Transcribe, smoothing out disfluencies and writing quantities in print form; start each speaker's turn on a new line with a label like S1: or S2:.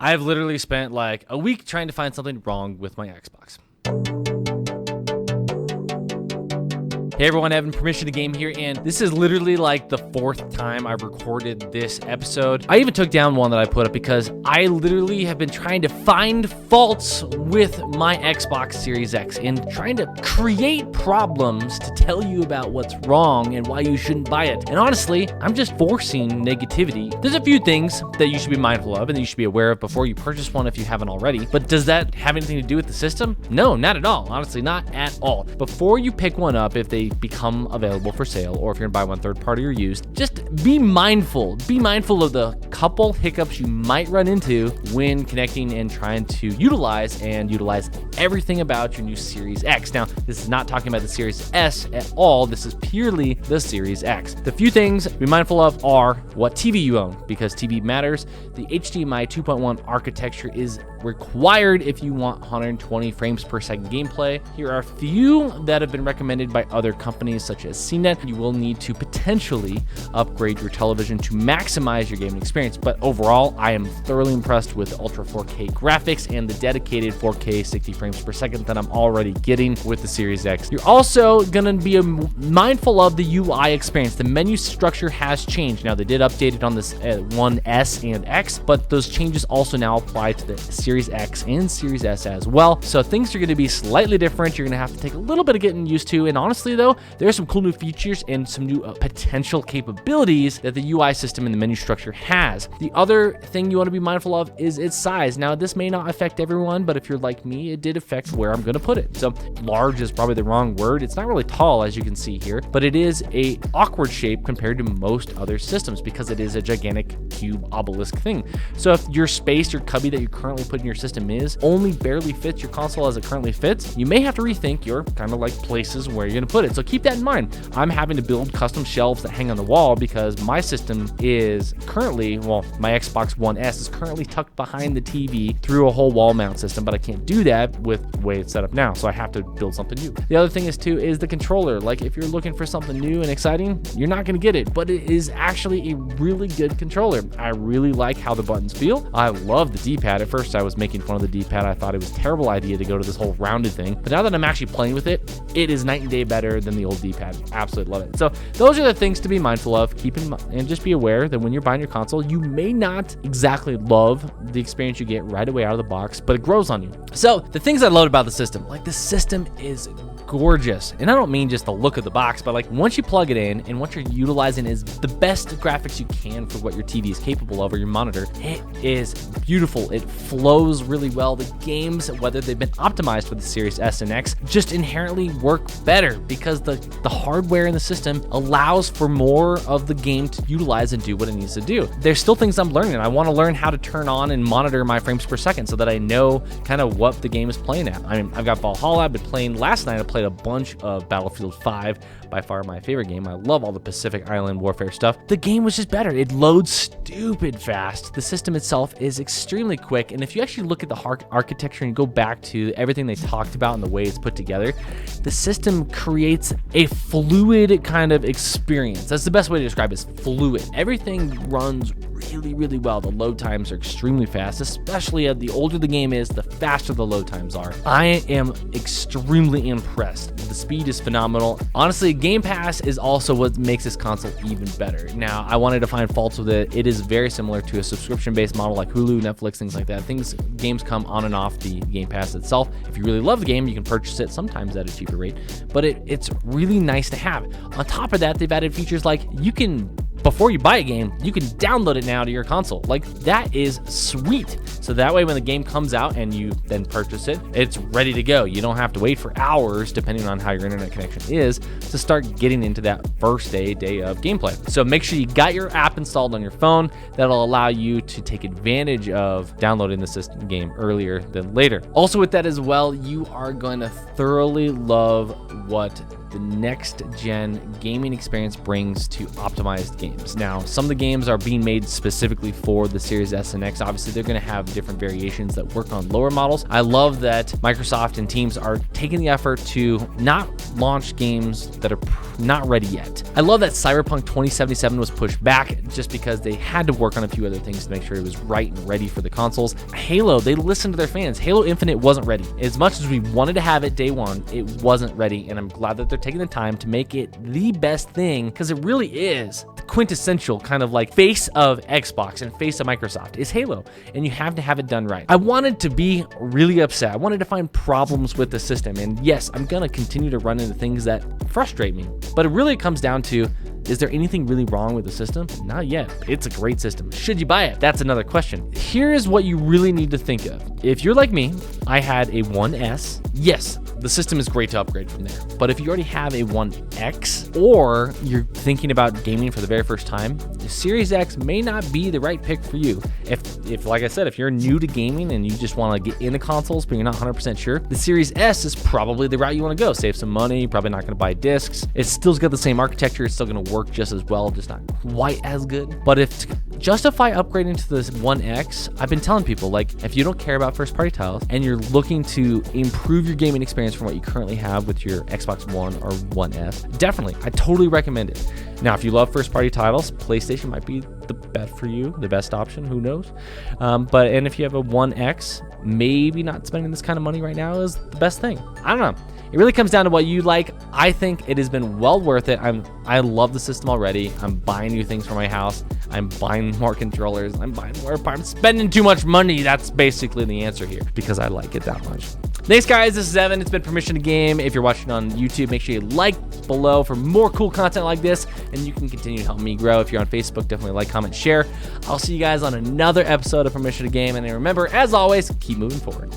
S1: I've literally spent like a week trying to find something wrong with my Xbox. Hey everyone, Evan, Permission to Game here, and this is literally like the fourth time I've recorded this episode. I even took down one that I put up because I literally have been trying to find faults with my Xbox Series X and trying to create problems to tell you about what's wrong and why you shouldn't buy it. And honestly, I'm just forcing negativity. There's a few things that you should be mindful of and that you should be aware of before you purchase one if you haven't already. But does that have anything to do with the system? No, not at all. Honestly, not at all. Before you pick one up, if they become available for sale, or if you're gonna buy one third party or used, just be mindful. Be mindful of the couple hiccups you might run into when connecting and trying to utilize everything about your new Series X. Now, this is not talking about the Series S at all. This is purely the Series X. The few things to be mindful of are what TV you own, because TV matters. The HDMI 2.1 architecture is required if you want 120 frames per second gameplay. Here are a few that have been recommended by other companies such as CNET. You will need to potentially upgrade your television to maximize your gaming experience, but overall, I am thoroughly impressed with Ultra 4K graphics and the dedicated 4K 60 frames per second that I'm already getting with the Series X. You're also gonna be mindful of the UI experience. The menu structure has changed. Now, they did update it on this One S and X, but those changes also now apply to the Series X and Series S as well. So things are gonna be slightly different. You're gonna have to take a little bit of getting used to, and honestly though, there's some cool new features and some new potential capabilities that the UI system and the menu structure has. The other thing you want to be mindful of is its size. Now, this may not affect everyone, but if you're like me, it did affect where I'm going to put it. So large is probably the wrong word. It's not really tall, as you can see here, but it is a awkward shape compared to most other systems because it is a gigantic cube obelisk thing. So if your space or cubby that you currently put in your system is only barely fits your console as it currently fits, you may have to rethink your kind of like places where you're going to put it. So keep that in mind. I'm having to build custom shelves that hang on the wall because my system is currently, well, my Xbox One S is currently tucked behind the TV through a whole wall mount system, but I can't do that with the way it's set up now, so I have to build something new. The other thing is the controller. Like, if you're looking for something new and exciting, you're not going to get it, but it is actually a really good controller. I really like how the buttons feel. I love the D-pad. At first, I was making fun of the D-pad. I thought it was a terrible idea to go to this whole rounded thing, but now that I'm actually playing with it, it is night and day better than the old D-pad. Absolutely love it. So those are the things to be mindful of. Keep in mind and just be aware that when you're buying your console, you may not exactly love the experience you get right away out of the box, but it grows on you. So the things I love about the system, like the system is gorgeous. And I don't mean just the look of the box, but like once you plug it in and what you're utilizing is the best graphics you can for what your TV is capable of, or your monitor, it is beautiful. It flows really well. The games, whether they've been optimized for the Series S and X, just inherently work better because the hardware in the system allows for more of the game to utilize and do what it needs to do. There's still things I'm learning. I want to learn how to turn on and monitor my frames per second so that I know kind of what the game is playing at. I mean, I've got Valhalla. I've been playing last night. I played a bunch of Battlefield 5, by far my favorite game. I love all the Pacific Island warfare stuff. The game was just better. It loads stupid fast. The system itself is extremely quick, and if you actually look at the architecture and go back to everything they talked about and the way it's put together, the system creates a fluid kind of experience. That's the best way to describe it, is fluid. Everything runs really, really well. The load times are extremely fast, especially the older the game is, the faster the load times are. I am extremely impressed. The speed is phenomenal. Honestly, Game Pass is also what makes this console even better. Now, I wanted to find faults with it. It is very similar to a subscription-based model like Hulu, Netflix, things like that. Games come on and off the Game Pass itself. If you really love the game, you can purchase it sometimes at a cheaper rate, but it's really nice to have. On top of that, they've added features like before you buy a game, you can download it now to your console. Like, that is sweet. So that way when the game comes out and you then purchase it, it's ready to go. You don't have to wait for hours, depending on how your internet connection is, to start getting into that first day of gameplay. So make sure you got your app installed on your phone. That'll allow you to take advantage of downloading the system game earlier than later. Also with that as well, you are going to thoroughly love what the next gen gaming experience brings to optimized games. Now, some of the games are being made specifically for the Series S and X. Obviously, they're going to have different variations that work on lower models. I love that Microsoft and teams are taking the effort to not launch games that are not ready yet. I love that Cyberpunk 2077 was pushed back just because they had to work on a few other things to make sure it was right and ready for the consoles. Halo, they listened to their fans. Halo Infinite wasn't ready. As much as we wanted to have it day one, it wasn't ready, and I'm glad that they're taking the time to make it the best thing, because it really is the quintessential kind of like face of Xbox and face of Microsoft is Halo, and you have to have it done right. I wanted to be really upset. I wanted to find problems with the system, and yes, I'm gonna continue to run into things that frustrate me, but it really comes down to, is there anything really wrong with the system? Not yet. It's a great system. Should you buy it? That's another question. Here's what you really need to think of. If you're like me, I had a 1S. Yes, the system is great to upgrade from there. But if you already have a 1X, or you're thinking about gaming for the very first time, the Series X may not be the right pick for you. If like I said, if you're new to gaming and you just want to get into consoles, but you're not 100% sure, the Series S is probably the route you want to go. Save some money, probably not going to buy discs. It's still got the same architecture. It's still going to work just as well, just not quite as good. But if to justify upgrading to this 1X, I've been telling people, like, if you don't care about first party titles and you're looking to improve your gaming experience from what you currently have with your Xbox One or 1S, definitely, I totally recommend it. Now, if you love first party titles, PlayStation might be the bet for you, the best option, who knows? And if you have a 1X, maybe not spending this kind of money right now is the best thing. I don't know. It really comes down to what you like. I think it has been well worth it. I love the system already. I'm buying new things for my house. I'm buying more controllers. I'm buying more parts. I'm spending too much money. That's basically the answer here, because I like it that much. Thanks, guys. This is Evan. It's been Permission to Game. If you're watching on YouTube, make sure you like below for more cool content like this, and you can continue to help me grow. If you're on Facebook, definitely like, comment, share. I'll see you guys on another episode of Permission to Game, and remember, as always, keep moving forward.